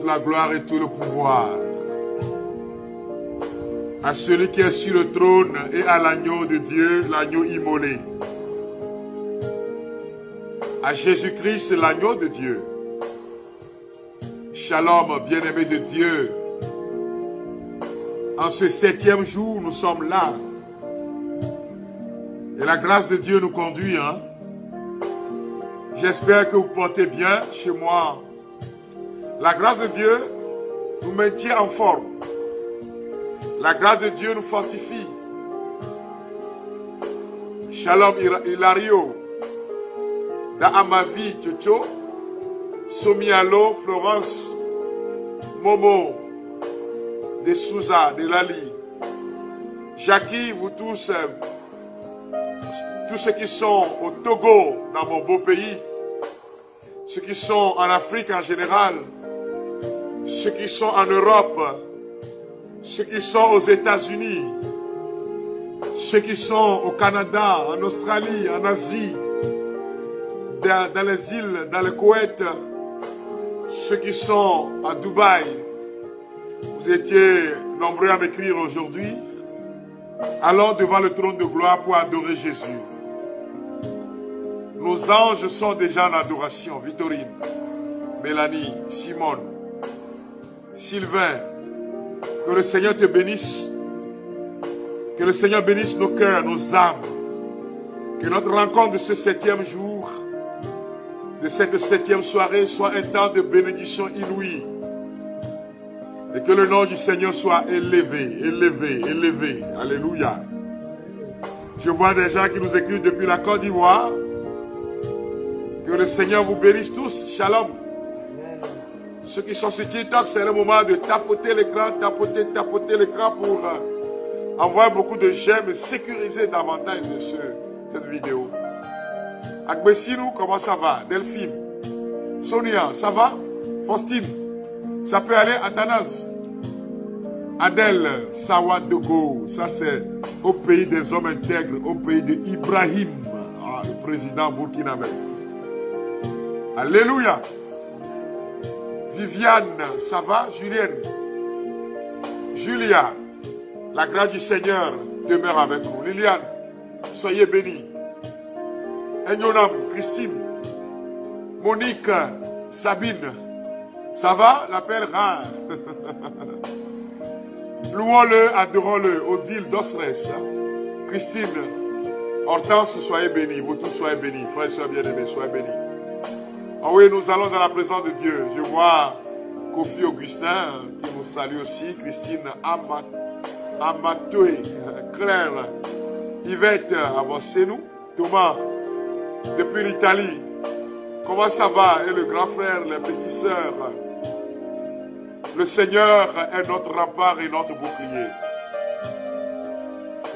la gloire et tout le pouvoir à celui qui est sur le trône et à l'agneau de Dieu, l'agneau immolé. À Jésus-Christ, l'agneau de Dieu. Shalom, bien-aimé de Dieu. En ce 7e jour, nous sommes là. Et la grâce de Dieu nous conduit. Hein? J'espère que vous portez bien chez moi. La grâce de Dieu nous maintient en forme. La grâce de Dieu nous fortifie. Shalom Hilario. Da Amavi Tchocho. Somialo Florence. Momo. De Souza, de Lali. Jackie, vous tous ceux qui sont au Togo, dans mon beau pays, ceux qui sont en Afrique en général, ceux qui sont en Europe, ceux qui sont aux États-Unis, ceux qui sont au Canada, en Australie, en Asie, dans les îles, dans le Koweït, ceux qui sont à Dubaï. Vous étiez nombreux à m'écrire aujourd'hui. Allons devant le trône de gloire pour adorer Jésus. Nos anges sont déjà en adoration. Victorine, Mélanie, Simone, Sylvain. Que le Seigneur te bénisse. Que le Seigneur bénisse nos cœurs, nos âmes. Que notre rencontre de ce 7e jour, de cette 7e soirée, soit un temps de bénédiction inouïe. Et que le nom du Seigneur soit élevé, élevé, élevé. Alléluia. Je vois des gens qui nous écrivent depuis la Côte d'Ivoire. Que le Seigneur vous bénisse tous. Shalom. Ceux qui sont sur TikTok, c'est le moment de tapoter l'écran, tapoter l'écran pour envoyer beaucoup de j'aime et sécuriser davantage de cette vidéo. Agbessinou, comment ça va? Delphine. Sonia, ça va? Faustine. Ça peut aller, Athanas. Adèle, Sawadogo, ça c'est au pays des hommes intègres, au pays de Ibrahim, le président burkinabé. Alléluia. Viviane, ça va? Julienne. Julia, la grâce du Seigneur demeure avec vous. Liliane, soyez bénis. Enyonam, Christine. Monique, Sabine. Ça va? L'appel rare. Louons-le, adorons-le. Odile Dosres. Christine. Hortense, soyez bénis. Vous tous soyez bénis. Frères et sœurs bien-aimés, soyez bénis. Ah oui, nous allons dans la présence de Dieu. Je vois Kofi Augustin qui nous salue aussi. Christine Amatoé. Claire. Yvette Avancez-nous. Thomas. Depuis l'Italie. Comment ça va? Et le grand frère, les petites sœurs. Le Seigneur est notre rempart et notre bouclier.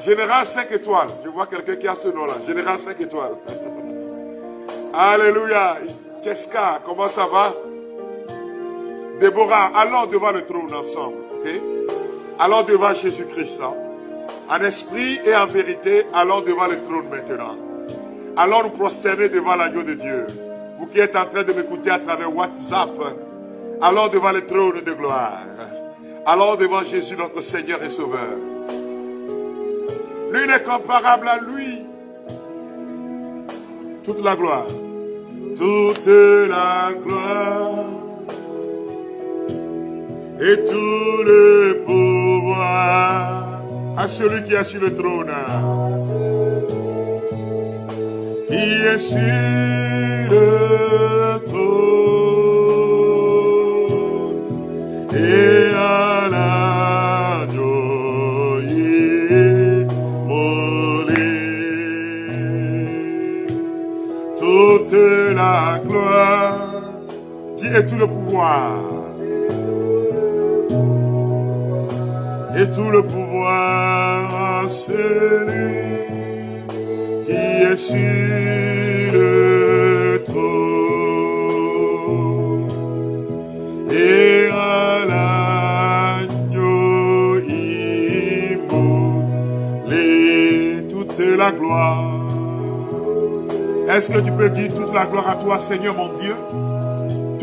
Général 5 étoiles. Je vois quelqu'un qui a ce nom-là. Général 5 étoiles. Alléluia. Cheska, comment ça va? Déborah, allons devant le trône ensemble. Okay? Allons devant Jésus-Christ. Hein? En esprit et en vérité, allons devant le trône maintenant. Allons nous prosterner devant l'agneau de Dieu. Vous qui êtes en train de m'écouter à travers WhatsApp, allons devant le trône de gloire. Allons devant Jésus notre Seigneur et Sauveur. Lui n'est comparable à lui. Toute la gloire. Toute la gloire. Et tout le pouvoir à celui qui est sur le trône. Qui est sur le trône et à l'agneau immolé. Toute la gloire, dit et tout le pouvoir, et tout le pouvoir à celui qui est sur le trône et à l'agneau immolé. Toute la gloire. Est-ce que tu peux dire toute la gloire à toi, Seigneur mon Dieu?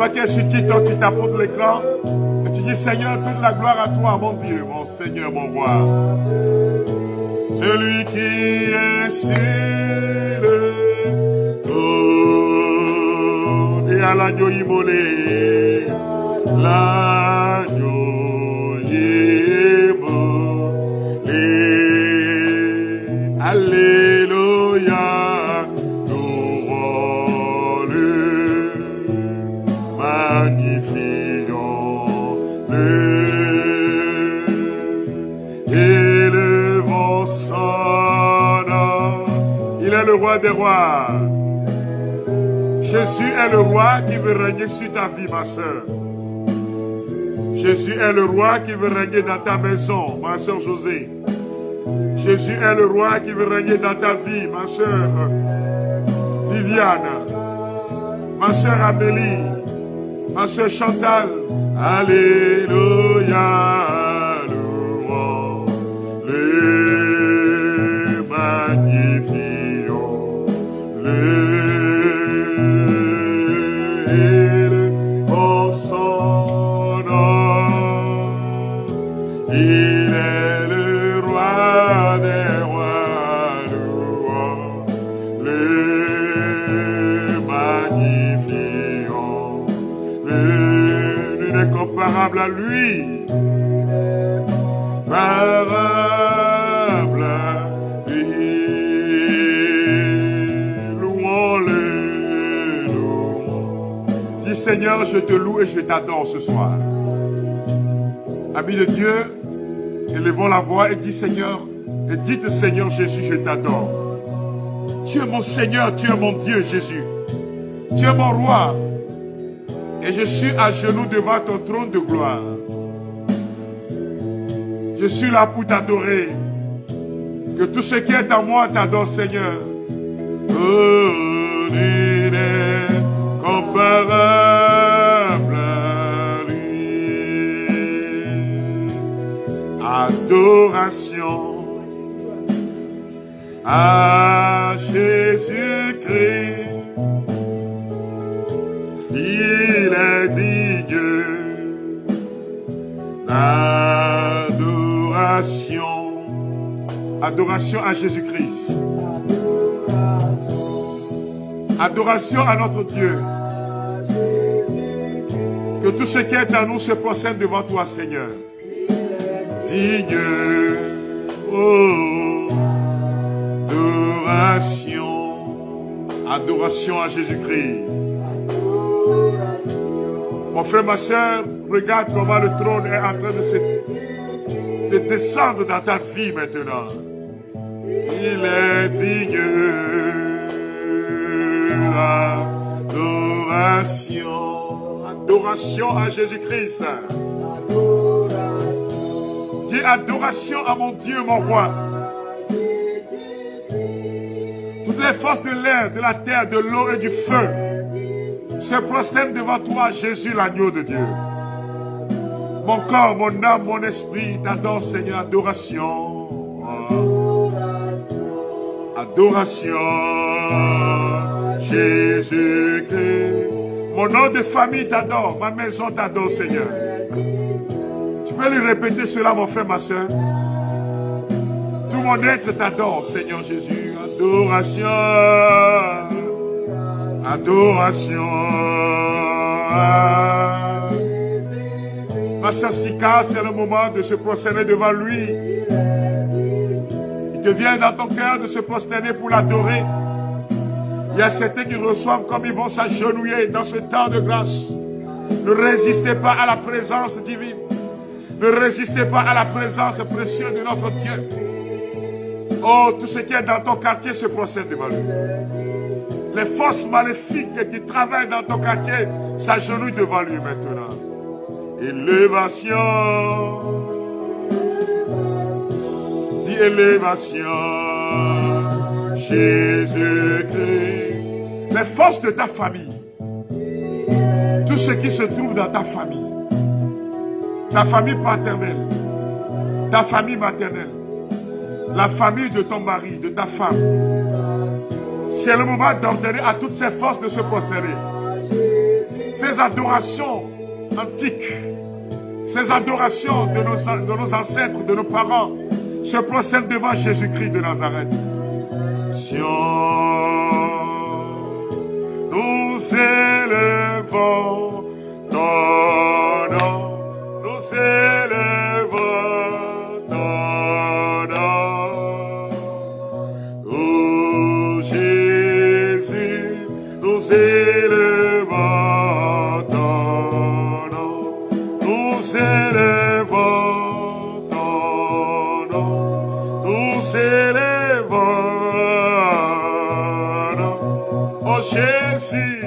Toi qui es sur TikTok, tu t'apportes l'écran. Et tu dis, Seigneur, toute la gloire à toi, mon Dieu, mon Seigneur, mon roi. Celui qui est sur le trône. Et à l'agneau immolé. L'agneau immolé. Alléluia. Élevons son nom. Il est le roi des rois. Jésus est le roi qui veut régner sur ta vie, ma soeur. Jésus est le roi qui veut régner dans ta maison, ma soeur José. Jésus est le roi qui veut régner dans ta vie, ma soeur Viviane, ma soeur Amélie, ma soeur Chantal. Alléluia, louons, le magnifions, élevons son nom. Il est le roi des rois, louons, le magnifions, comparable à lui, comparable à lui, louons-le, louons. Dis Seigneur, je te loue et je t'adore ce soir. Amis de Dieu, élevons la voix et dis Seigneur, et dites Seigneur Jésus, je t'adore. Tu es mon Seigneur, tu es mon Dieu Jésus, tu es mon roi. Et je suis à genoux devant ton trône de gloire. Je suis là pour t'adorer. Que tout ce qui est en moi t'adore, Seigneur. Oh, il est comparable à lui. Adoration à Jésus-Christ. Il est digne d'adoration. Adoration à Jésus-Christ. Adoration à notre Dieu. Que tout ce qui est en nous se prosterne devant toi, Seigneur. Digne, oh, adoration. Adoration à Jésus-Christ. Mon frère, ma soeur, regarde comment le trône est en train de descendre dans ta vie maintenant. Il est digne d'adoration. Adoration à Jésus-Christ. Dis adoration à mon Dieu, mon roi. Toutes les forces de l'air, de la terre, de l'eau et du feu se prosternent devant toi, Jésus, l'agneau de Dieu. Mon corps, mon âme, mon esprit t'adore, Seigneur. Adoration. Adoration. Jésus-Christ. Mon nom de famille t'adore. Ma maison t'adore, Seigneur. Tu peux lui répéter cela, mon frère, ma soeur. Tout mon être t'adore, Seigneur Jésus. Adoration. Adoration. Ma soeur Sika, c'est le moment de se prosterner devant lui. Il te vient dans ton cœur de se prosterner pour l'adorer. Il y a certains qui reçoivent comme ils vont s'agenouiller dans ce temps de grâce. Ne résistez pas à la présence divine. Ne résistez pas à la présence précieuse de notre Dieu. Oh, tout ce qui est dans ton quartier se prosterne devant lui. Les forces maléfiques qui travaillent dans ton quartier s'agenouillent devant lui maintenant. Élévation. Dis élévation. Jésus-Christ. Les forces de ta famille. Tout ce qui se trouve dans ta famille. Ta famille paternelle. Ta famille maternelle. La famille de ton mari, de ta femme. C'est le moment d'ordonner à toutes ces forces de se prosterner. Ces ces adorations antiques, ces adorations de nos ancêtres, de nos parents, se prosternent devant Jésus-Christ de Nazareth. Sion, nous élevons ton nom, nous élevons ton nom. Oh Jésus, nous élevons ton nom, nous élevons ton nom, nous élevons. Oh Jésus,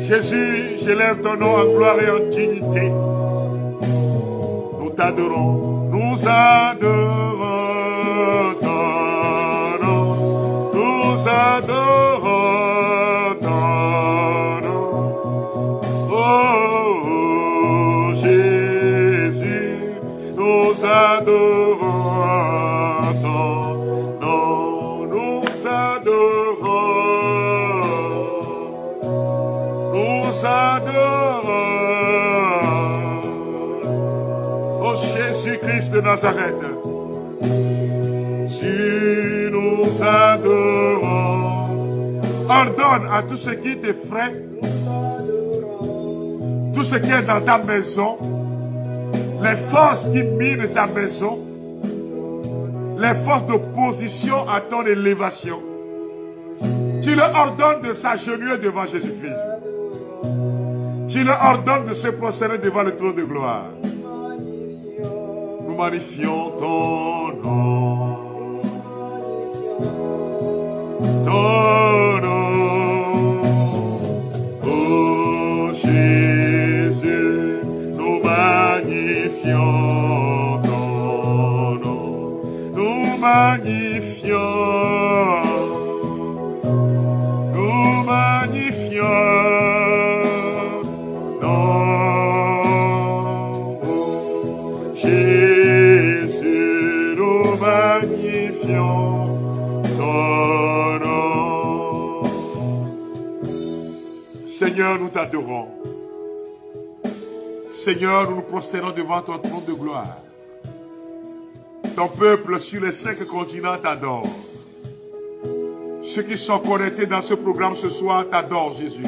Jésus, j'élève ton nom en gloire et en dignité. Nous t'adorons, nous adorons ton nom, nous adorons ton nom. Oh Jésus, nous adorons ton nom, nous adorons. Nous adorons. Oh Jésus-Christ de Nazareth, si nous adorons, ordonne à tout ce qui t'effraie, tout ce qui est dans ta maison, les forces qui minent ta maison, les forces d'opposition à ton élévation, tu leur ordonnes de s'agenouiller devant Jésus-Christ. Tu leur ordonnes de se prosterner devant le trône de gloire. Nous magnifions ton nom. Ton nom. Oh Jésus, nous magnifions ton nom. Nous magnifions. Nous magnifions. Seigneur, nous t'adorons. Seigneur, nous nous prosternons devant ton trône de gloire. Ton peuple sur les 5 continents t'adore. Ceux qui sont connectés dans ce programme ce soir t'adorent, Jésus.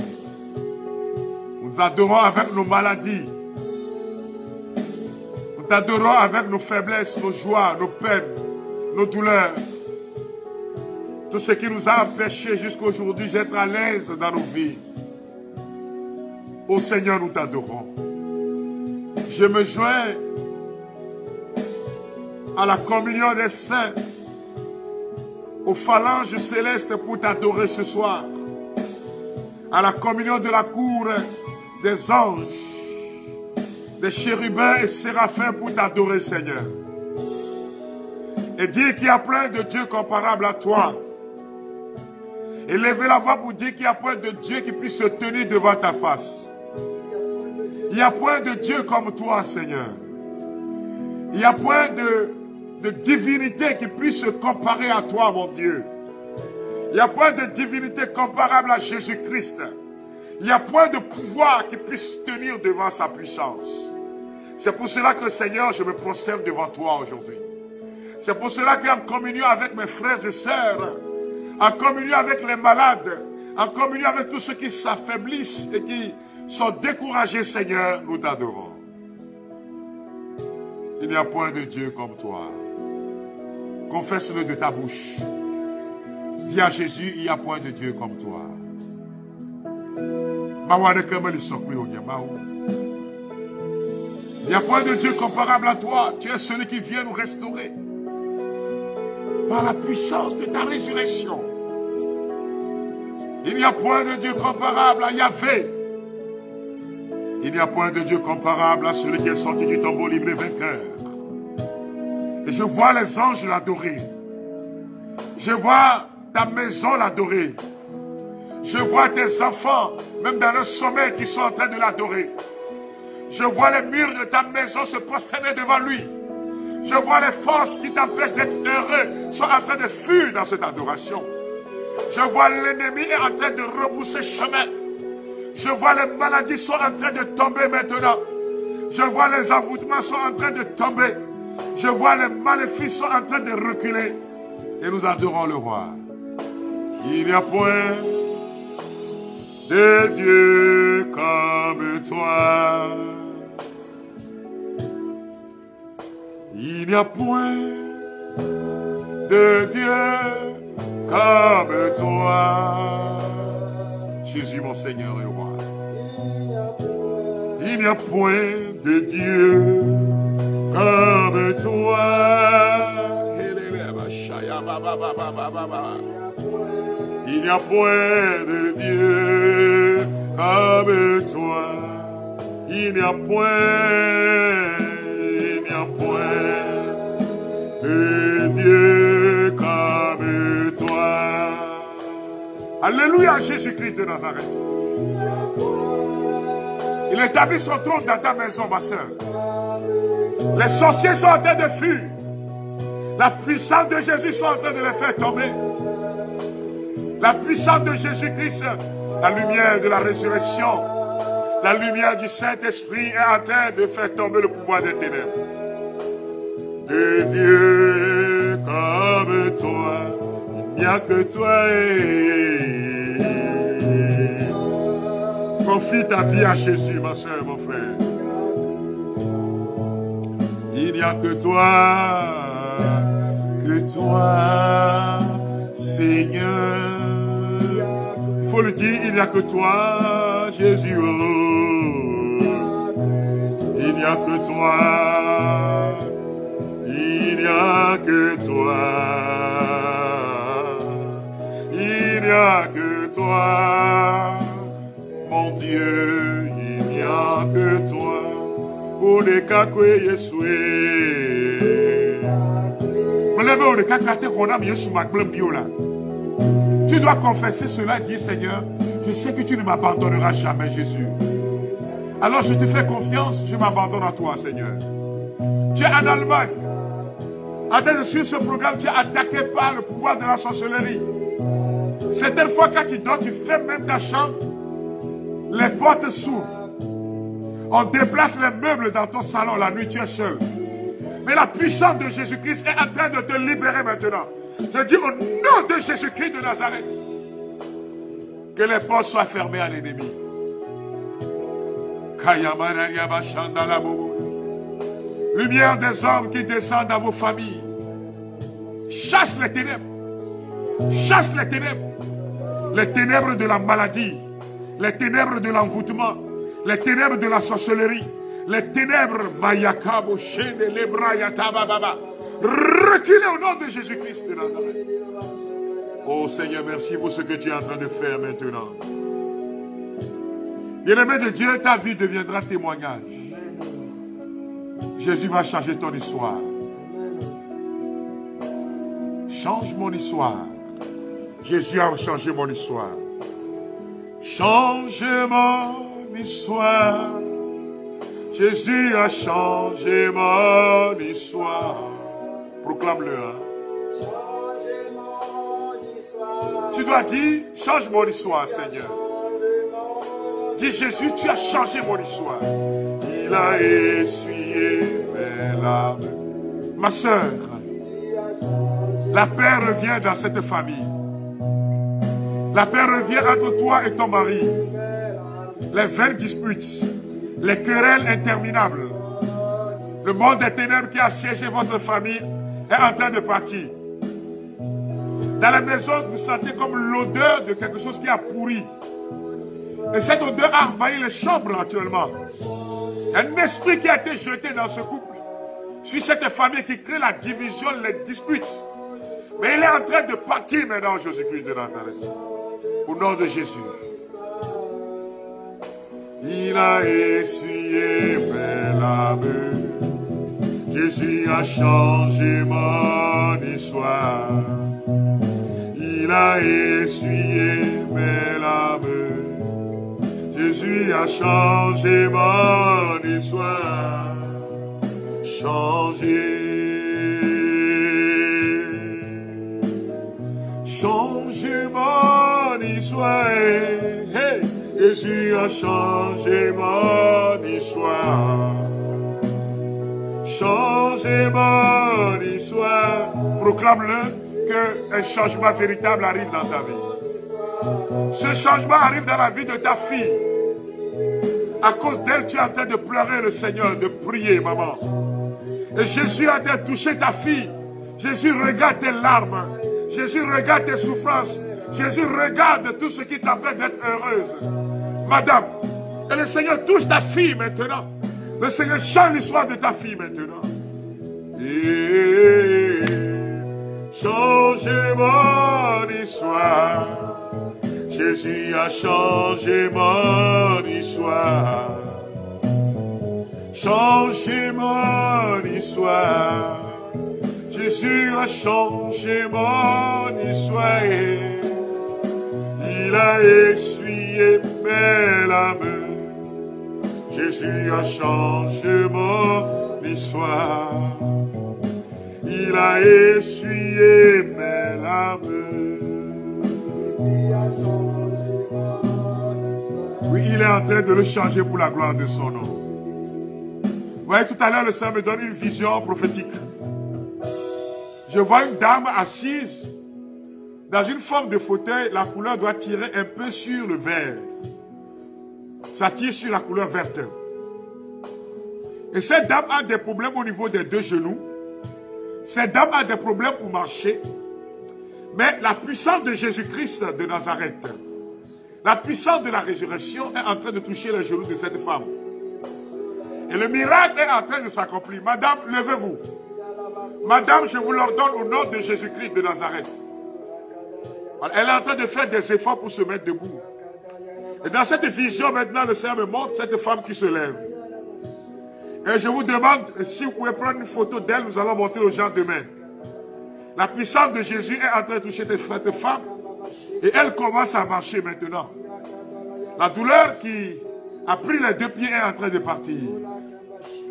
Nous adorons avec nos maladies. Nous t'adorons avec nos faiblesses, nos joies, nos peines, nos douleurs. Tout ce qui nous a empêchés jusqu'à aujourd'hui d'être à l'aise dans nos vies. Ô Seigneur, nous t'adorons. Je me joins à la communion des saints, aux phalanges célestes pour t'adorer ce soir, à la communion de la cour des anges, des chérubins et séraphins pour t'adorer, Seigneur. Et dire qu'il y a plein de dieux comparables à toi. Et lever la voix pour dire qu'il n'y a point de Dieu qui puisse se tenir devant ta face. Il n'y a point de Dieu comme toi, Seigneur. Il n'y a point de divinité qui puisse se comparer à toi, mon Dieu. Il n'y a point de divinité comparable à Jésus-Christ. Il n'y a point de pouvoir qui puisse tenir devant sa puissance. C'est pour cela que, Seigneur, je me prosterne devant toi aujourd'hui. C'est pour cela qu'en communion avec mes frères et sœurs, en communion avec les malades, en communion avec tous ceux qui s'affaiblissent et qui sont découragés, Seigneur, nous t'adorons. Il n'y a point de Dieu comme toi. Confesse-le de ta bouche. Dis à Jésus, il n'y a point de Dieu comme toi. Il n'y a point de Dieu comparable à toi. Tu es celui qui vient nous restaurer par la puissance de ta résurrection. Il n'y a point de Dieu comparable à Yahvé. Il n'y a point de Dieu comparable à celui qui est sorti du tombeau libre et vainqueur. Et je vois les anges l'adorer. Je vois ta maison l'adorer. Je vois tes enfants, même dans le sommeil, qui sont en train de l'adorer. Je vois les murs de ta maison se prosterner devant lui. Je vois les forces qui t'empêchent d'être heureux sont en train de fuir dans cette adoration. Je vois l'ennemi est en train de repousser chemin. Je vois les maladies sont en train de tomber maintenant. Je vois les envoûtements sont en train de tomber. Je vois les maléfices sont en train de reculer. Et nous adorons le roi. Il n'y a point de Dieu comme toi. Il n'y a point de Dieu comme toi. Jésus mon Seigneur et roi. Il n'y a point de Dieu comme toi. Il n'y a point de Dieu comme toi. Il n'y a point de Dieu comme toi. Alléluia, Jésus-Christ de Nazareth. Il établit son trône dans ta maison, ma soeur. Les sorciers sont en train de fuir. La puissance de Jésus est en train de les faire tomber. La puissance de Jésus-Christ, la lumière de la résurrection, la lumière du Saint-Esprit est en train de faire tomber le pouvoir des ténèbres. De Dieu comme toi, il n'y a que toi. Confie ta vie à Jésus, ma soeur, mon frère. Il n'y a que toi, Seigneur. Il faut le dire, il n'y a que toi, Jésus. Oh. Il n'y a que toi. Il n'y a que toi. Il n'y a que toi. Mon Dieu, il n'y a que toi. Onekakwe Yesue. Tu dois confesser cela, dire Seigneur, je sais que tu ne m'abandonneras jamais, Jésus. Alors je te fais confiance, je m'abandonne à toi, Seigneur. Tu es en Allemagne. En train de suivre ce programme, tu es attaqué par le pouvoir de la sorcellerie. Certaines fois, quand tu dors, tu fais même ta chambre, les portes s'ouvrent. On déplace les meubles dans ton salon, la nuit, tu es seul. Mais la puissance de Jésus-Christ est en train de te libérer maintenant. Je dis au nom de Jésus-Christ de Nazareth, que les portes soient fermées à l'ennemi. Lumière des hommes qui descendent dans vos familles. Chasse les ténèbres. Chasse les ténèbres. Les ténèbres de la maladie. Les ténèbres de l'envoûtement. Les ténèbres de la sorcellerie. Les ténèbres, Mayakabo, Shene, Lebra, Yatababa. Reculez au nom de Jésus-Christ de Nazareth. Oh Seigneur, merci pour ce que tu es en train de faire maintenant. Bien-aimé de Dieu, ta vie deviendra témoignage. Jésus va changer ton histoire. Change mon histoire. Jésus a changé mon histoire. Change mon histoire. Jésus a changé mon histoire. Proclame-le. Hein? Tu dois dire, change mon histoire, Seigneur. Dis Jésus, tu as changé mon histoire. Il a essuyé mes larmes. Ma soeur, la paix revient dans cette famille. La paix revient entre toi et ton mari. Les vaines disputes, les querelles interminables, le monde des ténèbres qui a assiégé votre famille est en train de partir. Dans la maison, vous sentez comme l'odeur de quelque chose qui a pourri. Et cette odeur a envahi les chambres actuellement. Un esprit qui a été jeté dans ce couple, sur cette famille qui crée la division, les disputes. Mais il est en train de partir maintenant, Jésus-Christ de Nazareth. Au nom de Jésus. Il a essuyé mes larmes. Jésus a changé mon histoire. Il a essuyé mes larmes. Jésus a changé mon histoire. Changé. Change mon histoire. Hey. Jésus a changé mon histoire. Changé mon histoire. Proclame-le qu'un changement véritable arrive dans ta vie. Ce changement arrive dans la vie de ta fille. À cause d'elle, tu es en train de pleurer le Seigneur, de prier, maman. Et Jésus a été touché ta fille. Jésus regarde tes larmes. Jésus regarde tes souffrances. Jésus regarde tout ce qui t'empêche d'être heureuse. Madame, et le Seigneur touche ta fille maintenant. Le Seigneur change l'histoire de ta fille maintenant. Et changez mon histoire. Jésus a changé mon histoire. Changez mon histoire. Jésus a changé mon histoire. Il a essuyé mes larmes. Jésus a changé mon histoire. Il a essuyé mes larmes. Oui, il est en train de le changer pour la gloire de son nom. Vous voyez, tout à l'heure, le Seigneur me donne une vision prophétique. Je vois une dame assise dans une forme de fauteuil. La couleur doit tirer un peu sur le vert. Ça tire sur la couleur verte. Et cette dame a des problèmes au niveau des deux genoux. Cette dame a des problèmes pour marcher. Mais la puissance de Jésus-Christ de Nazareth, la puissance de la résurrection est en train de toucher les genoux de cette femme. Et le miracle est en train de s'accomplir. Madame, levez-vous. Madame, je vous l'ordonne au nom de Jésus-Christ de Nazareth. Elle est en train de faire des efforts pour se mettre debout. Et dans cette vision, maintenant, le Seigneur me montre cette femme qui se lève. Et je vous demande, si vous pouvez prendre une photo d'elle, nous allons montrer aux gens demain. La puissance de Jésus est en train de toucher cette femme. Et elle commence à marcher maintenant. La douleur qui a pris les deux pieds est en train de partir.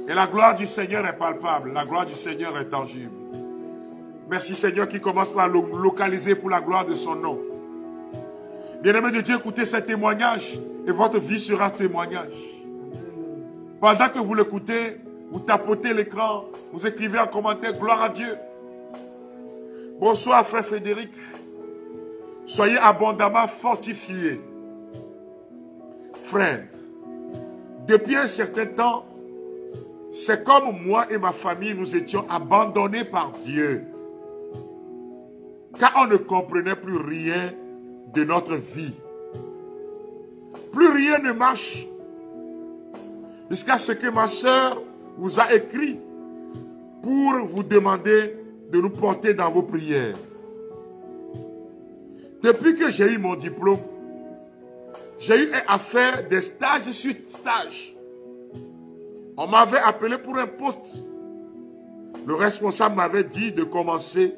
Et la gloire du Seigneur est palpable. La gloire du Seigneur est tangible. Merci Seigneur qui commence par le localiser pour la gloire de son nom. Bien-aimés de Dieu, écoutez ce témoignage et votre vie sera témoignage. Pendant que vous l'écoutez, vous tapotez l'écran, vous écrivez en commentaire, gloire à Dieu. Bonsoir frère Frédéric. Soyez abondamment fortifiés. Frère, depuis un certain temps, c'est comme moi et ma famille, nous étions abandonnés par Dieu. Car on ne comprenait plus rien de notre vie. Plus rien ne marche. Jusqu'à ce que ma soeur vous a écrit pour vous demander de nous porter dans vos prières. Depuis que j'ai eu mon diplôme, j'ai eu à faire des stages sur stages. On m'avait appelé pour un poste. Le responsable m'avait dit de commencer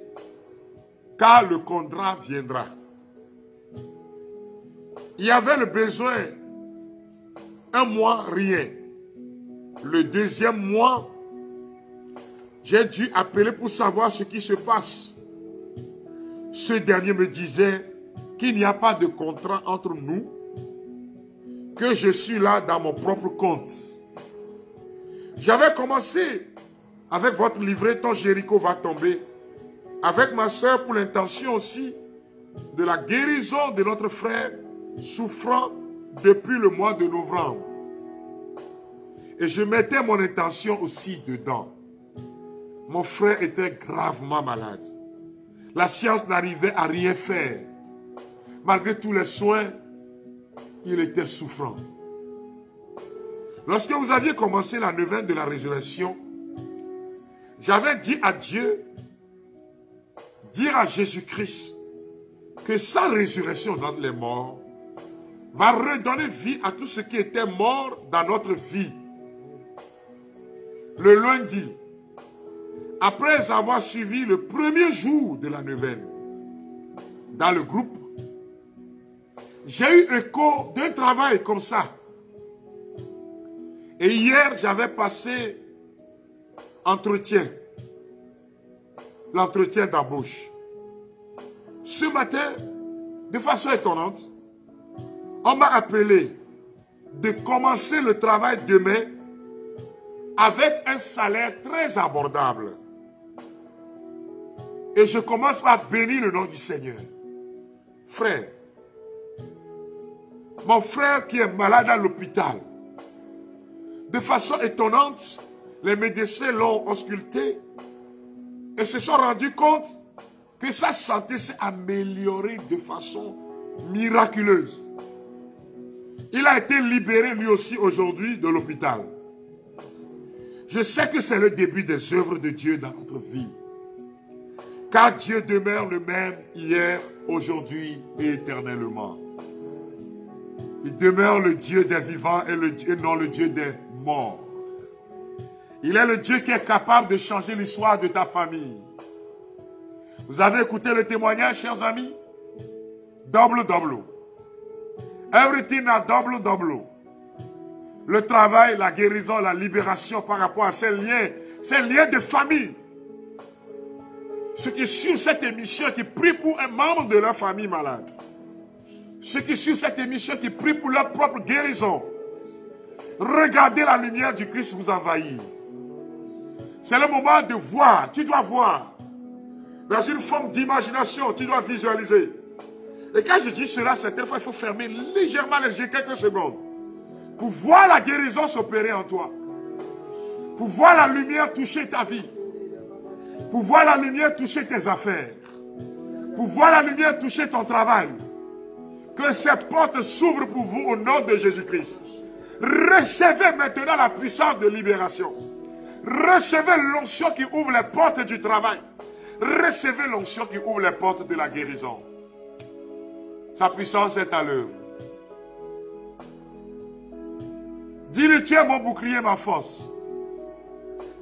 car le contrat viendra. Il y avait le besoin, un mois, rien. Le deuxième mois, j'ai dû appeler pour savoir ce qui se passe. Ce dernier me disait qu'il n'y a pas de contrat entre nous, que je suis là dans mon propre compte. J'avais commencé avec votre livret, ton Jéricho va tomber, avec ma soeur pour l'intention aussi de la guérison de notre frère souffrant depuis le mois de novembre. Et je mettais mon intention aussi dedans. Mon frère était gravement malade. La science n'arrivait à rien faire. Malgré tous les soins, il était souffrant. Lorsque vous aviez commencé la neuvaine de la résurrection, j'avais dit à Dieu, dire à Jésus-Christ, que sa résurrection dans les morts va redonner vie à tout ce qui était mort dans notre vie. Le lundi, après avoir suivi le premier jour de la neuvaine, dans le groupe, j'ai eu écho d'un travail comme ça. Et hier, j'avais passé l'entretien d'embauche. Ce matin, de façon étonnante, on m'a appelé de commencer le travail demain avec un salaire très abordable. Et je commence par bénir le nom du Seigneur. Frère, mon frère qui est malade à l'hôpital, de façon étonnante, les médecins l'ont ausculté et se sont rendus compte que sa santé s'est améliorée de façon miraculeuse. Il a été libéré lui aussi aujourd'hui de l'hôpital. Je sais que c'est le début des œuvres de Dieu dans notre vie. Car Dieu demeure le même hier, aujourd'hui et éternellement. Il demeure le Dieu des vivants et non le Dieu des morts. Il est le Dieu qui est capable de changer l'histoire de ta famille. Vous avez écouté le témoignage, chers amis? Double. Everything a double. Le travail, la guérison, la libération par rapport à ces liens de famille. Ceux qui suivent cette émission, qui prient pour un membre de leur famille malade. Ceux qui suivent cette émission, qui prient pour leur propre guérison. Regardez la lumière du Christ vous envahir. C'est le moment de voir. Tu dois voir. Dans une forme d'imagination, tu dois visualiser. Et quand je dis cela, certaines fois, il faut fermer légèrement les yeux quelques secondes. Pour voir la guérison s'opérer en toi. Pour voir la lumière toucher ta vie. Pour voir la lumière toucher tes affaires. Pour voir la lumière toucher ton travail. Que ces portes s'ouvrent pour vous au nom de Jésus-Christ. Recevez maintenant la puissance de libération. Recevez l'onction qui ouvre les portes du travail. Recevez l'onction qui ouvre les portes de la guérison. Sa puissance est à l'œuvre. Dis-lui, tu es mon bouclier, ma force.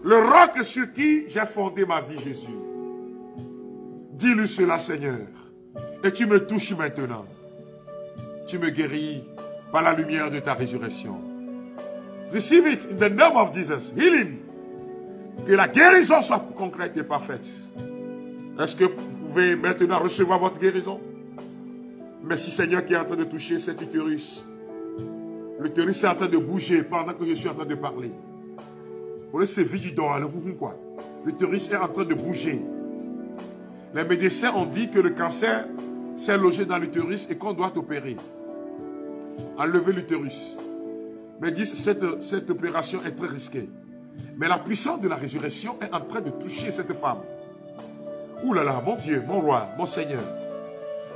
Le roc sur qui j'ai fondé ma vie, Jésus. Dis-lui cela, Seigneur. Et tu me touches maintenant. Tu me guéris par la lumière de ta résurrection. Receive it in the name of Jesus. Healing. Que la guérison soit concrète et parfaite. Est-ce que vous pouvez maintenant recevoir votre guérison? Merci Seigneur qui est en train de toucher cet utérus. L'utérus est en train de bouger pendant que je suis en train de parler. Vous laissez vigilant, quoi. L'utérus est en train de bouger. Les médecins ont dit que le cancer s'est logé dans l'utérus et qu'on doit opérer. Enlever l'utérus. Mais ils disent que cette opération est très risquée. Mais la puissance de la résurrection est en train de toucher cette femme. Ouh là là, mon Dieu, mon roi, mon Seigneur.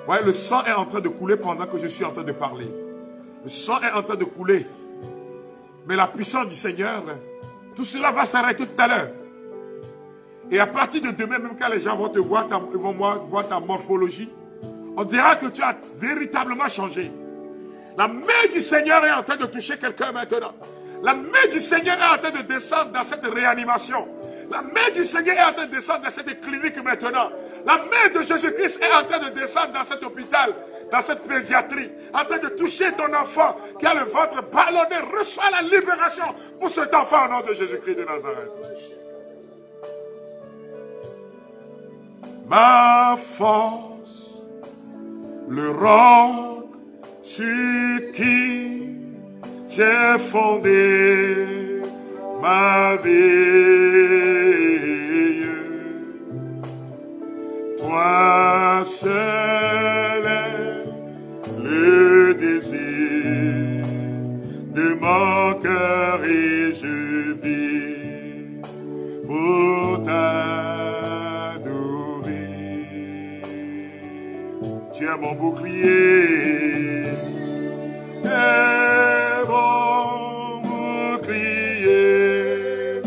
Ouais, le sang est en train de couler pendant que je suis en train de parler. Le sang est en train de couler. Mais la puissance du Seigneur, tout cela va s'arrêter tout à l'heure. Et à partir de demain, même quand les gens vont te voir, vont voir ta morphologie, on dira que tu as véritablement changé. La main du Seigneur est en train de toucher quelqu'un maintenant. La main du Seigneur est en train de descendre dans cette réanimation. La main du Seigneur est en train de descendre dans cette clinique maintenant. La main de Jésus-Christ est en train de descendre dans cet hôpital, dans cette pédiatrie, en train de toucher ton enfant qui a le ventre ballonné. Reçois la libération pour cet enfant au nom de Jésus-Christ de Nazareth. Ma force, le roc sur qui j'ai fondé ma vie. Toi seul est le désir de mon cœur et je vis pour t'adorer. Tu es mon bouclier. Mon bouclier,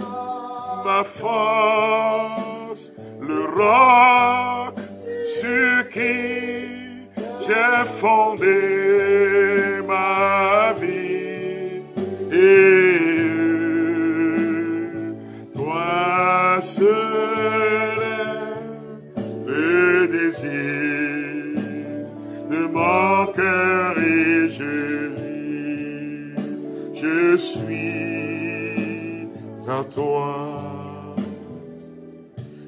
ma force, le roc sur qui j'ai fondé ma vie. Et toi seul est le désir de mon cœur et je suis à toi.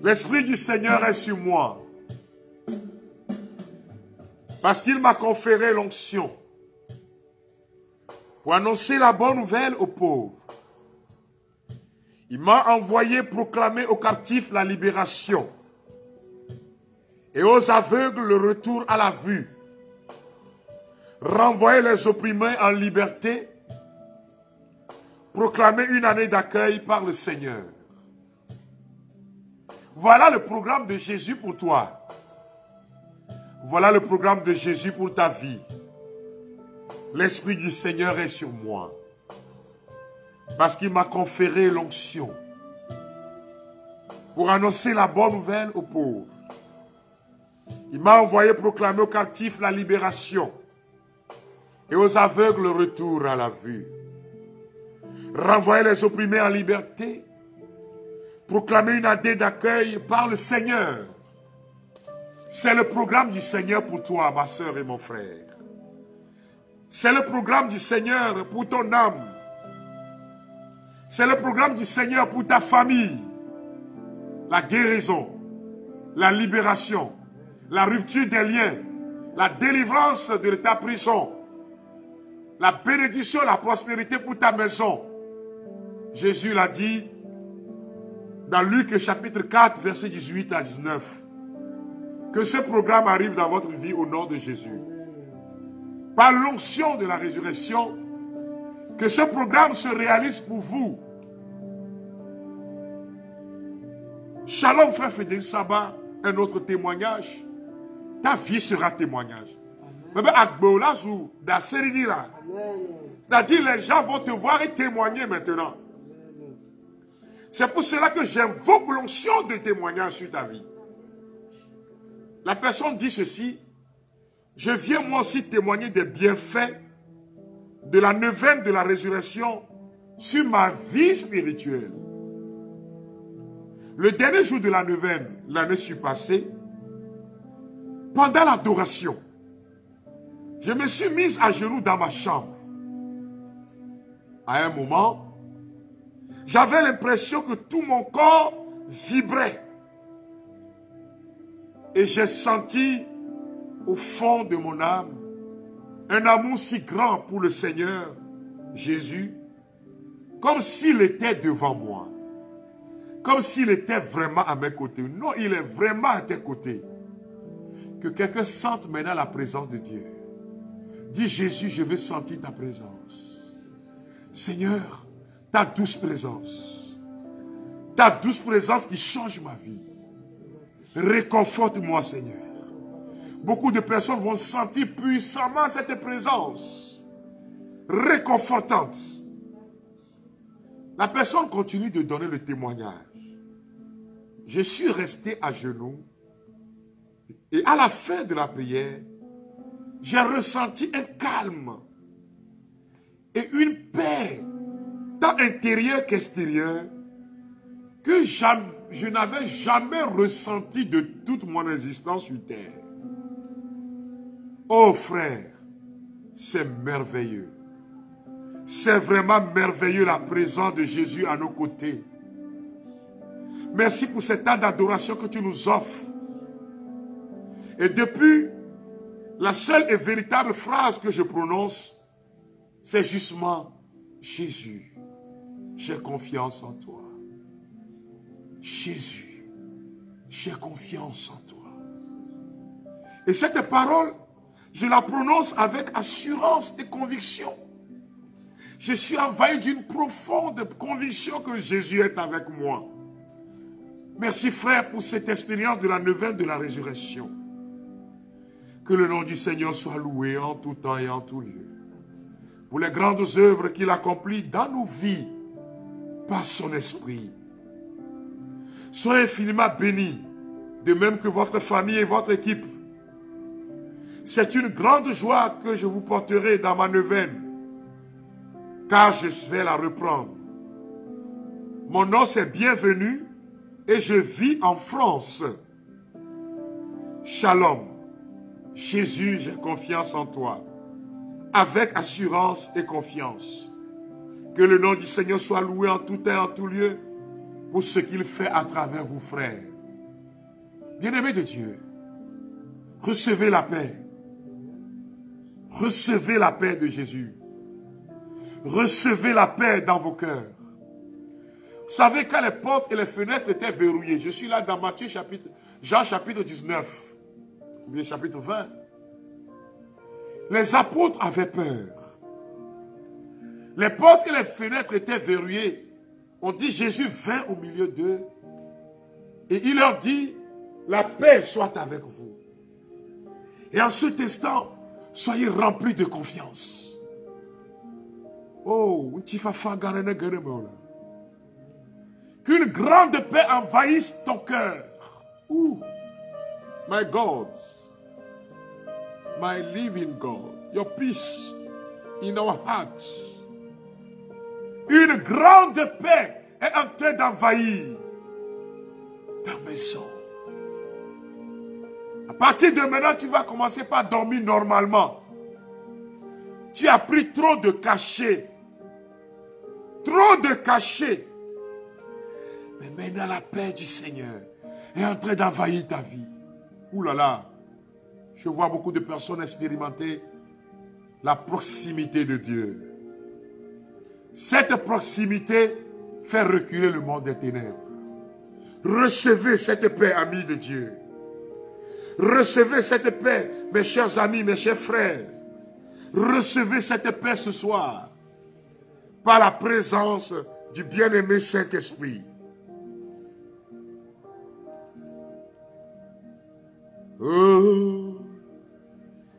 L'Esprit du Seigneur est sur moi. Parce qu'il m'a conféré l'onction pour annoncer la bonne nouvelle aux pauvres. Il m'a envoyé proclamer aux captifs la libération et aux aveugles le retour à la vue, renvoyer les opprimés en liberté, proclamer une année d'accueil par le Seigneur. Voilà le programme de Jésus pour toi. Voilà le programme de Jésus pour ta vie. L'Esprit du Seigneur est sur moi, parce qu'il m'a conféré l'onction pour annoncer la bonne nouvelle aux pauvres. Il m'a envoyé proclamer aux captifs la libération et aux aveugles le retour à la vue. Renvoyer les opprimés en liberté, proclamer une année d'accueil par le Seigneur. C'est le programme du Seigneur pour toi, ma soeur et mon frère. C'est le programme du Seigneur pour ton âme. C'est le programme du Seigneur pour ta famille. La guérison, la libération, la rupture des liens, la délivrance de ta prison, la bénédiction, la prospérité pour ta maison. Jésus l'a dit dans Luc chapitre 4, versets 18 à 19. Que ce programme arrive dans votre vie au nom de Jésus. Par l'onction de la résurrection, que ce programme se réalise pour vous. Shalom, frère Frédéric Saba, un autre témoignage. Ta vie sera témoignage. C'est-à-dire, les gens vont te voir et témoigner maintenant. C'est pour cela que j'invoque l'onction de témoignage sur ta vie. La personne dit ceci: je viens moi aussi témoigner des bienfaits de la neuvaine de la résurrection sur ma vie spirituelle. Le dernier jour de la neuvaine, l'année passée, pendant l'adoration, je me suis mise à genoux dans ma chambre. À un moment, j'avais l'impression que tout mon corps vibrait. Et j'ai senti au fond de mon âme un amour si grand pour le Seigneur Jésus, comme s'il était devant moi, comme s'il était vraiment à mes côtés. Non, il est vraiment à tes côtés. Que quelqu'un sente maintenant la présence de Dieu. Dis: Jésus, je veux sentir ta présence. Seigneur, ta douce présence qui change ma vie. Réconforte-moi, Seigneur. Beaucoup de personnes vont sentir puissamment cette présence réconfortante. La personne continue de donner le témoignage. Je suis resté à genoux et à la fin de la prière, j'ai ressenti un calme et une paix tant intérieure qu'extérieure que je n'avais jamais ressenti de toute mon existence sur terre. Oh frère, c'est merveilleux. C'est vraiment merveilleux la présence de Jésus à nos côtés. Merci pour cet temps d'adoration que tu nous offres. Et depuis, la seule et véritable phrase que je prononce, c'est justement: Jésus, j'ai confiance en toi. Jésus, j'ai confiance en toi. Et cette parole, je la prononce avec assurance et conviction. Je suis envahi d'une profonde conviction que Jésus est avec moi. Merci frère pour cette expérience de la neuvaine de la résurrection. Que le nom du Seigneur soit loué en tout temps et en tout lieu. Pour les grandes œuvres qu'il accomplit dans nos vies par son esprit. Soyez infiniment bénis, de même que votre famille et votre équipe. C'est une grande joie que je vous porterai dans ma neuvaine, car je vais la reprendre. Mon nom c'est Bienvenue et je vis en France. Shalom. Jésus, j'ai confiance en toi, avec assurance et confiance. Que le nom du Seigneur soit loué en tout temps et en tout lieu pour ce qu'il fait à travers vous, frères. Bien-aimés de Dieu, recevez la paix. Recevez la paix de Jésus. Recevez la paix dans vos cœurs. Vous savez, quand les portes et les fenêtres étaient verrouillées, je suis là dans Jean chapitre 19, ou bien chapitre 20. Les apôtres avaient peur. Les portes et les fenêtres étaient verrouillées. On dit Jésus vint au milieu d'eux et il leur dit, la paix soit avec vous. Et en cet instant, soyez remplis de confiance. Oh, qu'une grande paix envahisse ton cœur. Ooh, my God, my living God, your peace in our hearts. Une grande paix est en train d'envahir ta maison. À partir de maintenant, tu vas commencer par dormir normalement. Tu as pris trop de cachets. Trop de cachets. Mais maintenant, la paix du Seigneur est en train d'envahir ta vie. Ouh là là. Je vois beaucoup de personnes expérimenter la proximité de Dieu. Cette proximité fait reculer le monde des ténèbres. Recevez cette paix, amis de Dieu. Recevez cette paix, mes chers amis, mes chers frères. Recevez cette paix ce soir par la présence du bien-aimé Saint-Esprit. Oh,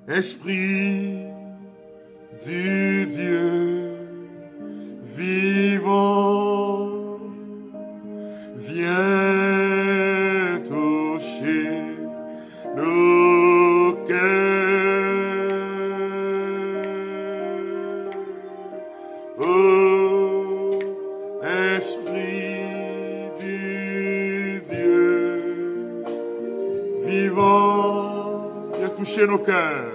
Esprit du Dieu vivant, viens toucher nos cœurs. Oh, Esprit du Dieu vivant, viens toucher nos cœurs.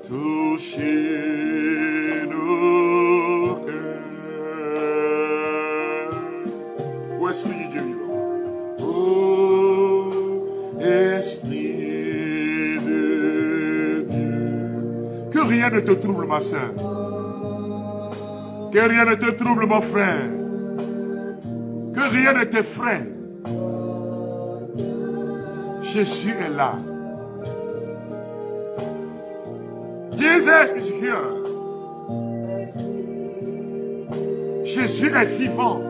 Toucher nos cœurs. Oh, Esprit du Dieu vivant. Oh, Esprit de Dieu. Que rien ne te trouble, ma soeur. Que rien ne te trouble, mon frère. Que rien ne t'effraie. Jésus est là. Jesus is here. Jésus est vivant.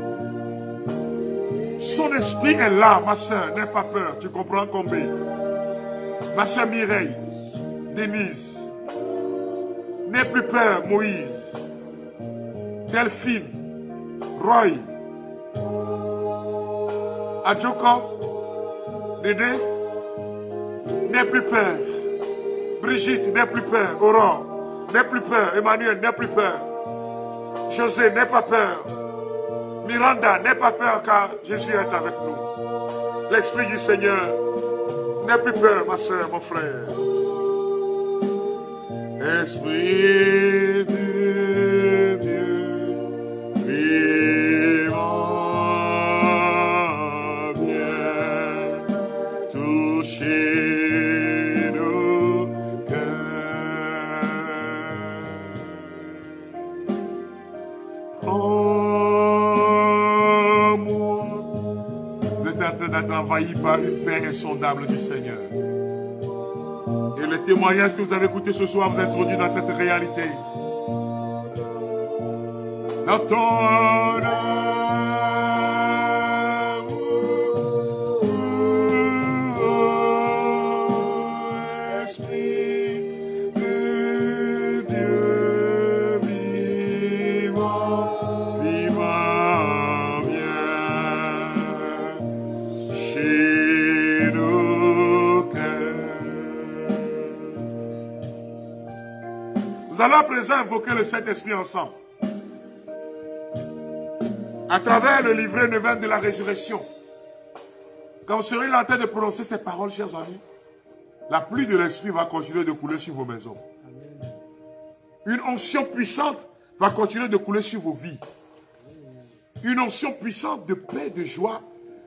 Son esprit est là, ma soeur. N'aie pas peur. Tu comprends combien? Ma soeur Mireille, Denise. N'aie plus peur, Moïse. Delphine. Roy. Adjoko. Dédé. N'aie plus peur. Brigitte, n'aie plus peur. Aurore, n'aie plus peur. Emmanuel, n'aie plus peur. José, n'aie pas peur. Miranda, n'aie pas peur car Jésus est avec nous. L'Esprit du Seigneur, n'aie plus peur, ma soeur, mon frère. Esprit de Dieu, vivant, viens toucher. D'être envahi par une paix insondable du Seigneur. Et le témoignage que vous avez écouté ce soir vous introduit dans cette réalité. Dans ton Esprit de Dieu vivant, vivant, viens chez nos cœurs. Nous allons à présent invoquer le Saint-Esprit ensemble. À travers le livret 9 de la résurrection. Quand vous serez en train de prononcer ces paroles, chers amis, la pluie de l'Esprit va continuer de couler sur vos maisons. Une onction puissante va continuer de couler sur vos vies. Une onction puissante de paix, de joie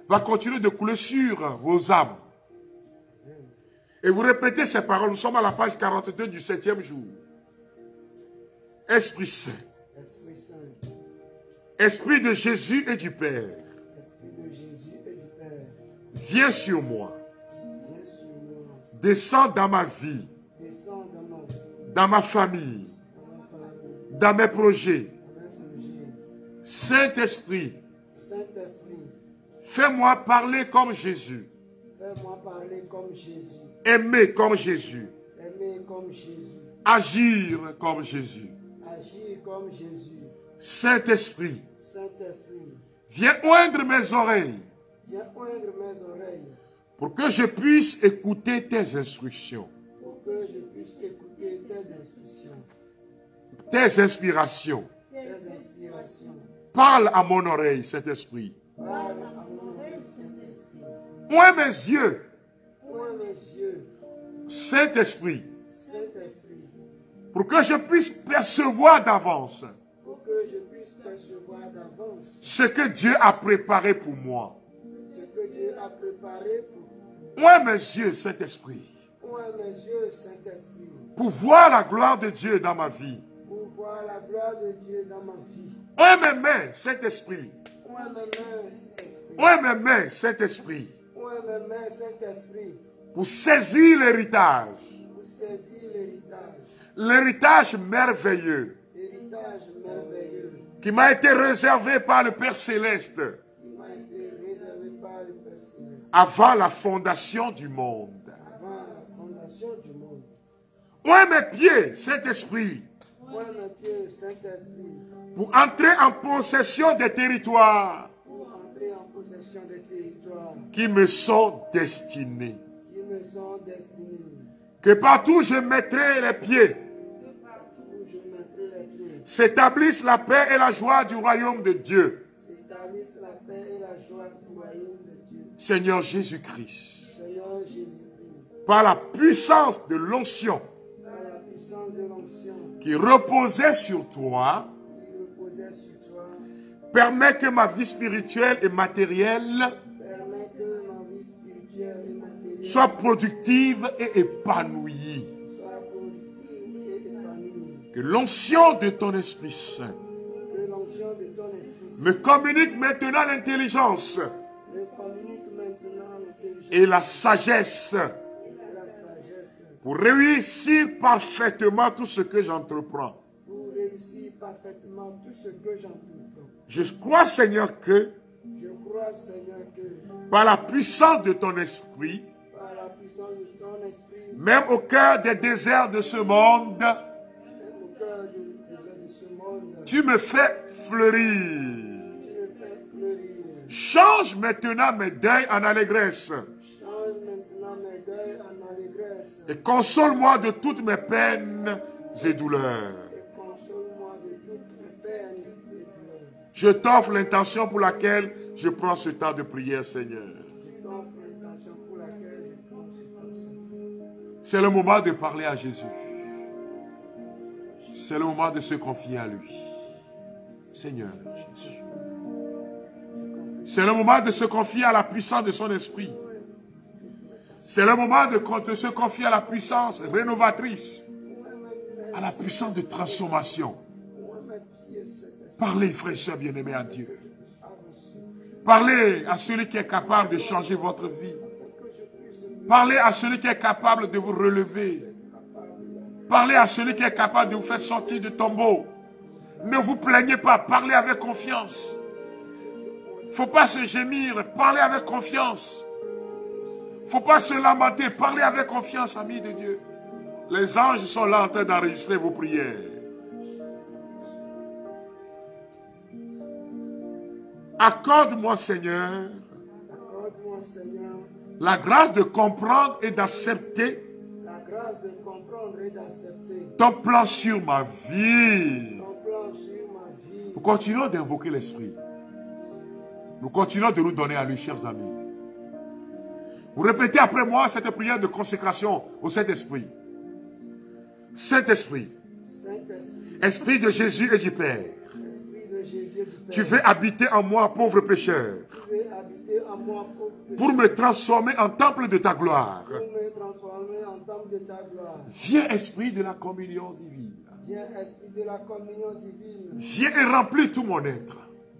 va continuer de couler sur vos âmes. Et vous répétez ces paroles. Nous sommes à la page 42 du 7e jour. Esprit Saint. Esprit Saint. Esprit de Jésus et du Père. Esprit de Jésus et du Père. Viens sur moi. Viens sur moi. Descends dans ma vie. Descends dans ma vie. Dans ma famille. Dans ma famille. Dans mes projets. Dans mes projets. Saint-Esprit. Saint-Esprit. Fais-moi parler comme Jésus. Fais-moi parler comme Jésus. Aimer comme Jésus. Aimer comme Jésus. Agir comme Jésus. Agir comme Jésus. Saint-Esprit. Saint-Esprit. Viens oindre mes oreilles. Viens oindre mes oreilles. Pour que je puisse écouter tes instructions. Pour que je puisse écouter tes instructions. Tes inspirations. Tes inspirations. Parle à mon oreille, Saint-Esprit. Parle à mon oreille, Saint-Esprit. Oins mes yeux. Oins mes yeux. Saint-Esprit. Saint-Esprit. Pour que je puisse percevoir d'avance Pour que je puisse percevoir d'avance ce que Dieu a préparé pour moi. ce que Dieu a préparé pour Oins mes yeux, Saint-Esprit. Oins mes yeux, Saint-Esprit. Pour voir la gloire de Dieu dans ma vie. Pour voir la gloire de Dieu dans ma vie. Oins mes mains, Saint-Esprit. Oins mes mains, Saint-Esprit. Oins mes mains, Saint-Esprit. Oins mes mains, Saint-Esprit. Pour saisir l'héritage. Pour saisir l'héritage. L'héritage merveilleux L'héritage merveilleux qui m'a été réservé par le Père Céleste qui m'a été réservé par le Père Céleste avant la fondation du monde. avant la fondation du monde. Oins mes pieds, Saint-Esprit, Oins mes pieds, Saint-Esprit. pour entrer en possession des territoires Pour entrer en possession des territoires qui me sont destinés. qui me sont destinés. Que partout je mettrai les pieds, Où je mettrai les pieds. s'établisse la paix et la joie du royaume de Dieu. S'établisse la paix et la joie du royaume de Dieu. Seigneur Jésus-Christ, Seigneur Jésus-Christ, par la puissance de l'onction par la puissance de l'onction qui reposait sur toi, qui reposait sur toi, permets que ma vie spirituelle et matérielle permet que ma vie spirituelle et matérielle soit productive et épanouie. soit productive et épanouie. Que l'onction de ton Esprit Saint Que l'onction de ton Esprit me communique maintenant l'intelligence me communique maintenant l'intelligence et la sagesse et la sagesse pour réussir parfaitement tout ce que j'entreprends. pour réussir parfaitement tout ce que j'entreprends. Je crois, Seigneur, que Je crois, Seigneur, que par la puissance de ton Esprit, par la puissance de ton Esprit, même au cœur des déserts de ce monde, même au cœur de ce monde, tu me fais fleurir. tu me fais fleurir. Change maintenant mes deuils en allégresse Change maintenant mes deuils en allégresse et console-moi de toutes mes peines et douleurs. et console-moi de toutes mes peines et douleurs. Je t'offre l'intention pour laquelle je prends ce temps de prière, Seigneur. Je t'offre l'intention pour laquelle je prends ce temps, Seigneur. C'est le moment de parler à Jésus. C'est le moment de se confier à lui. Seigneur Jésus. C'est le moment de se confier à la puissance de son esprit. C'est le moment de se confier à la puissance rénovatrice, à la puissance de transformation. Parlez, frères et sœurs bien-aimés à Dieu. Parlez à celui qui est capable de changer votre vie. Parlez à celui qui est capable de vous relever. Parlez à celui qui est capable de vous faire sortir du tombeau. Ne vous plaignez pas, parlez avec confiance. Il ne faut pas se gémir, parlez avec confiance. Il ne faut pas se lamenter, parlez avec confiance, amis de Dieu. Les anges sont là en train d'enregistrer vos prières. Accorde-moi, Seigneur, Accorde-moi, Seigneur, la grâce de comprendre et d'accepter la grâce de comprendre et d'accepter ton plan sur ma vie. ton plan sur ma vie. Nous continuons d'invoquer l'Esprit. Nous continuons de nous donner à lui, chers amis. Vous répétez après moi cette prière de consécration au Saint-Esprit. Saint-Esprit, Saint-Esprit, Esprit de Jésus et du Père, Esprit de Jésus du Père, tu veux habiter en moi, pauvre pécheur, tu veux habiter en moi pour me transformer en temple de ta gloire. pour me transformer en temple de ta gloire. Viens, Esprit de la communion divine. Viens, esprit de la communion divine. Viens et remplis tout mon être.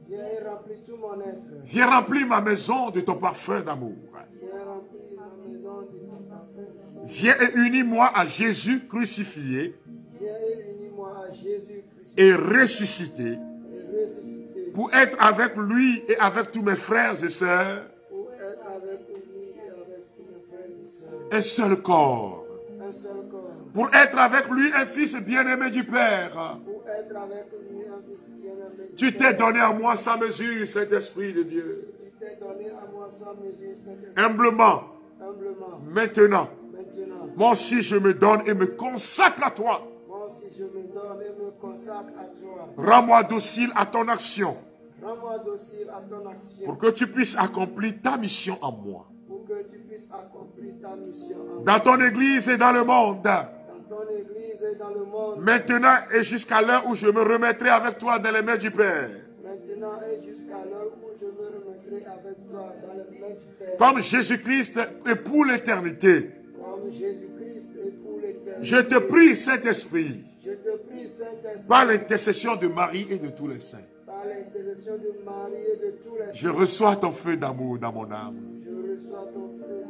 Viens et remplis tout mon être. Viens remplir ma maison de ton parfum d'amour. Viens remplir ma maison de ton parfum. Viens et unis-moi à Jésus crucifié Viens et unis-moi à Jésus Christ et ressuscité et ressuscité pour être avec lui et avec tous mes frères et sœurs pour être avec lui et avec tous mes frères et sœurs. un seul corps. Un seul corps. Pour être avec lui un fils bien-aimé du Père. Pour être avec lui un fils bien-aimé. Tu t'es donné à moi sans mesure, Saint-Esprit de Dieu. Tu t'es donné à moi sans mesure, Saint-Esprit. Humblement, Humblement. maintenant, Maintenant. moi aussi je me donne et me consacre à toi. Moi aussi je me donne et me consacre à toi. Rends-moi docile à ton action Rends-moi docile à ton action. pour que tu puisses accomplir ta mission en moi. Pour que tu puisses accomplir ta mission en Dans ton église et dans le monde. dans ton église et dans le monde. Maintenant et jusqu'à l'heure où je me remettrai avec toi dans les mains du Père. Maintenant et jusqu'à l'heure où je me remettrai avec toi dans les mains du Père. Comme Jésus-Christ est pour l'éternité. Comme Jésus-Christ est pour l'éternité. Je te prie, Saint-Esprit, Je te prie, Saint-Esprit, par l'intercession de Marie et de tous les saints. par l'intercession de Marie et de tous les Je saints, reçois ton feu d'amour dans mon âme. je reçois ton frère.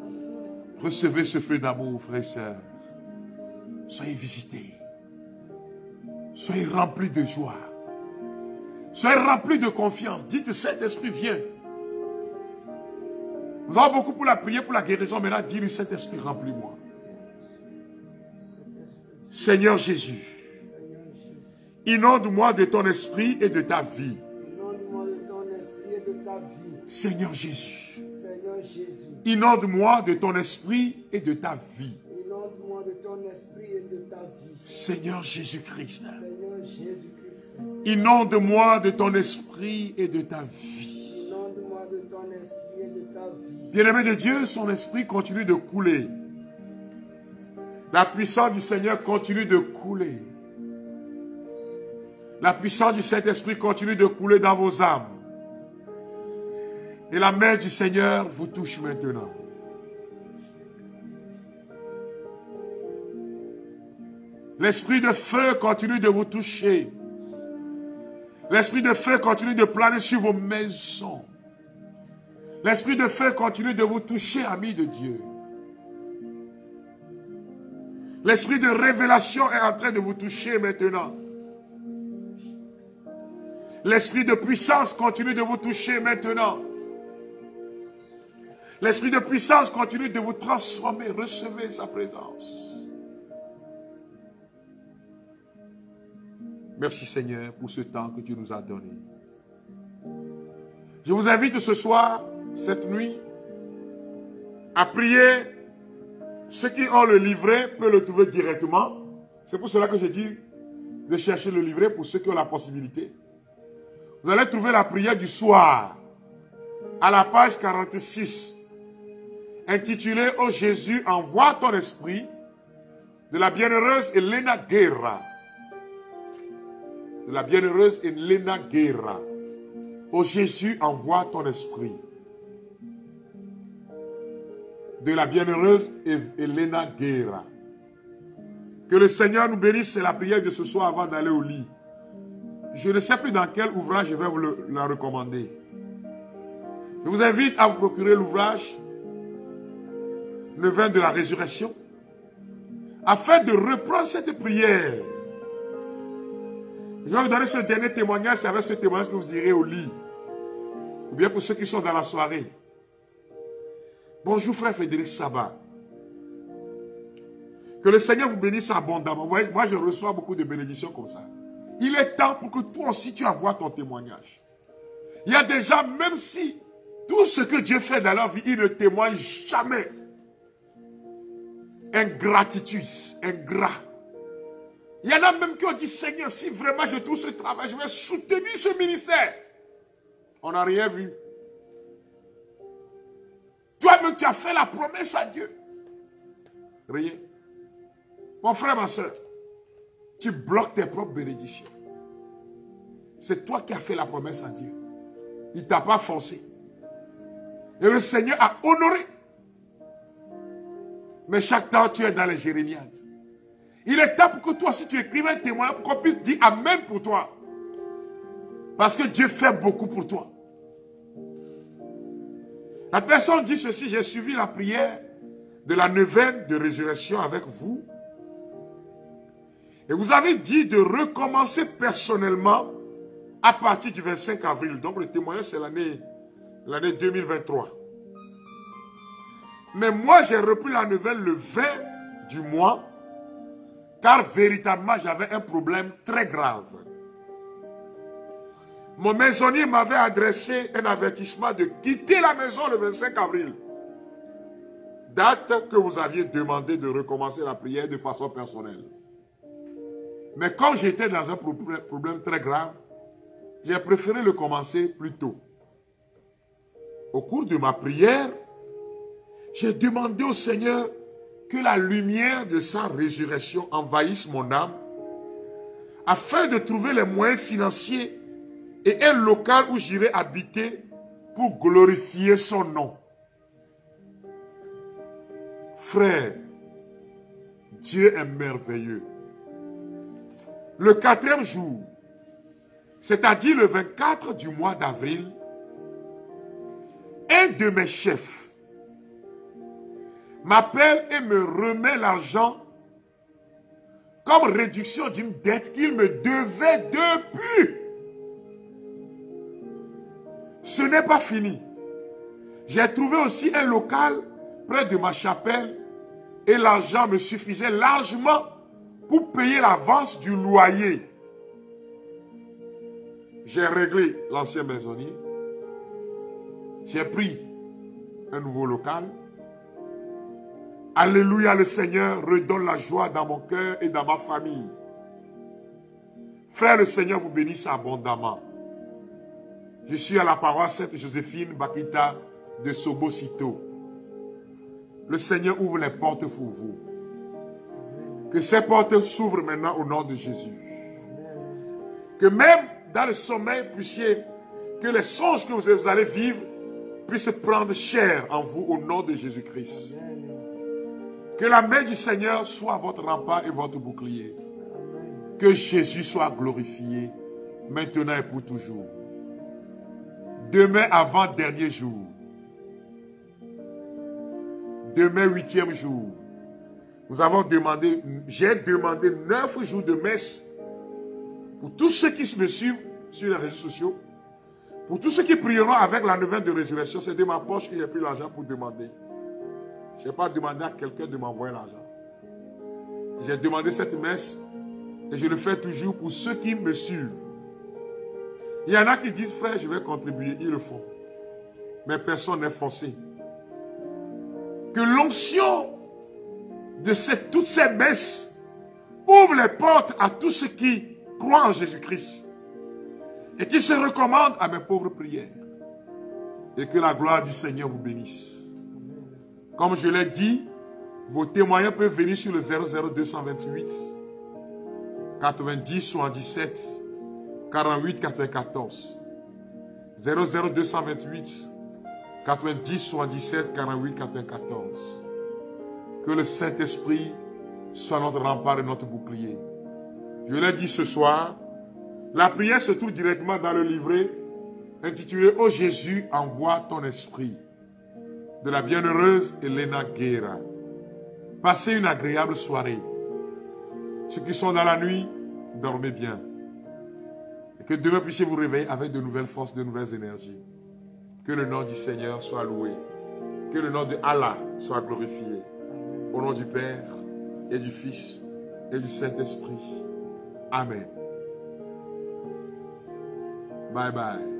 Recevez ce feu d'amour, frères et sœurs. Soyez visités. Soyez remplis de joie. Soyez remplis de confiance. Dites, Saint-Esprit, viens. Nous avons beaucoup pour la prière, pour la guérison. Maintenant, dis-lui, Saint-Esprit, remplis-moi. Seigneur Jésus, inonde-moi de ton esprit et de ta vie. Inonde-moi de ton esprit et de ta vie. Seigneur Jésus, Seigneur Jésus, inonde-moi de ton esprit et de ta vie. inonde-moi de ton esprit et de ta vie. Seigneur Jésus-Christ, Seigneur Jésus-Christ, inonde-moi de ton esprit et de ta vie. inonde-moi de ton esprit et de ta vie. Bien-aimé de Dieu, son esprit continue de couler. La puissance du Seigneur continue de couler. La puissance du Saint-Esprit continue de couler dans vos âmes. Et la main du Seigneur vous touche maintenant. L'esprit de feu continue de vous toucher. L'esprit de feu continue de planer sur vos maisons. L'esprit de feu continue de vous toucher, amis de Dieu. L'esprit de révélation est en train de vous toucher maintenant. L'esprit de puissance continue de vous toucher maintenant. L'esprit de puissance continue de vous transformer. Recevez sa présence. Merci Seigneur pour ce temps que tu nous as donné. Je vous invite ce soir, cette nuit, à prier. Ceux qui ont le livret peuvent le trouver directement. C'est pour cela que je dis de chercher le livret pour ceux qui ont la possibilité. Vous allez trouver la prière du soir à la page 46, intitulée « Oh Jésus, envoie ton esprit » de la bienheureuse Elena Guerra. De la bienheureuse Elena Guerra. « Oh Jésus, envoie ton esprit » de la bienheureuse Elena Guerra. Que le Seigneur nous bénisse, c'est la prière de ce soir avant d'aller au lit. Je ne sais plus dans quel ouvrage je vais vous la recommander. Je vous invite à vous procurer l'ouvrage Le vin de la résurrection afin de reprendre cette prière. Je vais vous donner ce dernier témoignage, c'est avec ce témoignage que vous irez au lit. Ou bien pour ceux qui sont dans la soirée. Bonjour frère Frédéric Sabat. Que le Seigneur vous bénisse abondamment. Vous voyez, moi je reçois beaucoup de bénédictions comme ça. Il est temps pour que toi aussi tu envoies ton témoignage. Il y a des gens, même si tout ce que Dieu fait dans leur vie, ils ne témoignent jamais. Ingratitude, ingrat. Il y en a même qui ont dit, Seigneur, si vraiment je trouve ce travail, je vais soutenir ce ministère. On n'a rien vu. Toi-même, tu as fait la promesse à Dieu. Rien. Mon frère, ma soeur, tu bloques tes propres bénédictions. C'est toi qui as fait la promesse à Dieu. Il ne t'a pas forcé. Et le Seigneur a honoré. Mais chaque temps, tu es dans les Jérémiades. Il est temps pour que toi aussi tu écrives un témoignage pour qu'on puisse dire Amen pour toi. Parce que Dieu fait beaucoup pour toi. La personne dit ceci, j'ai suivi la prière de la neuvaine de résurrection avec vous. Et vous avez dit de recommencer personnellement à partir du 25 avril. Donc le témoignage c'est l'année 2023. Mais moi j'ai repris la neuvaine le 20 du mois. Car véritablement j'avais un problème très grave. Mon maisonnier m'avait adressé un avertissement de quitter la maison le 25 avril. Date que vous aviez demandé de recommencer la prière de façon personnelle. Mais comme j'étais dans un problème très grave, j'ai préféré le commencer plus tôt. Au cours de ma prière, j'ai demandé au Seigneur que la lumière de sa résurrection envahisse mon âme afin de trouver les moyens financiers et un local où j'irai habiter pour glorifier son nom. Frère, Dieu est merveilleux. Le 4e jour, c'est-à-dire le 24 du mois d'avril, un de mes chefs m'appelle et me remet l'argent comme réduction d'une dette qu'il me devait depuis. Ce n'est pas fini. J'ai trouvé aussi un local près de ma chapelle et l'argent me suffisait largement pour payer l'avance du loyer. J'ai réglé l'ancien maisonnier. J'ai pris un nouveau local. Alléluia, le Seigneur redonne la joie dans mon cœur et dans ma famille. Frère, le Seigneur vous bénisse abondamment. Je suis à la paroisse Sainte-Joséphine Bakita de Sobo-Sito. Le Seigneur ouvre les portes pour vous. Que ces portes s'ouvrent maintenant au nom de Jésus. Que même dans le sommeil, que les songes que vous allez vivre puissent prendre chair en vous au nom de Jésus-Christ. Que la main du Seigneur soit votre rempart et votre bouclier. Que Jésus soit glorifié maintenant et pour toujours. Demain avant-dernier jour. Demain 8e jour. J'ai demandé 9 jours de messe pour tous ceux qui me suivent sur les réseaux sociaux. Pour tous ceux qui prieront avec la neuvaine de résurrection, c'est de ma poche que j'ai pris l'argent pour demander. Je n'ai pas demandé à quelqu'un de m'envoyer l'argent. J'ai demandé cette messe et je le fais toujours pour ceux qui me suivent. Il y en a qui disent, frère, je vais contribuer. Ils le font. Mais personne n'est forcé. Que l'onction de toutes ces messes ouvre les portes à tous ceux qui croient en Jésus-Christ et qui se recommandent à mes pauvres prières. Et que la gloire du Seigneur vous bénisse. Comme je l'ai dit, vos témoignages peuvent venir sur le 00228 90 77 48 94. 00228 90 77 48 94. Que le Saint-Esprit soit notre rempart et notre bouclier. Je l'ai dit ce soir, la prière se trouve directement dans le livret intitulé « Ô Jésus, envoie ton esprit » de la bienheureuse Elena Guerra. Passez une agréable soirée. Ceux qui sont dans la nuit, dormez bien. Et que demain puissiez vous réveiller avec de nouvelles forces, de nouvelles énergies. Que le nom du Seigneur soit loué. Que le nom de Allah soit glorifié. Au nom du Père et du Fils et du Saint-Esprit. Amen. Bye bye.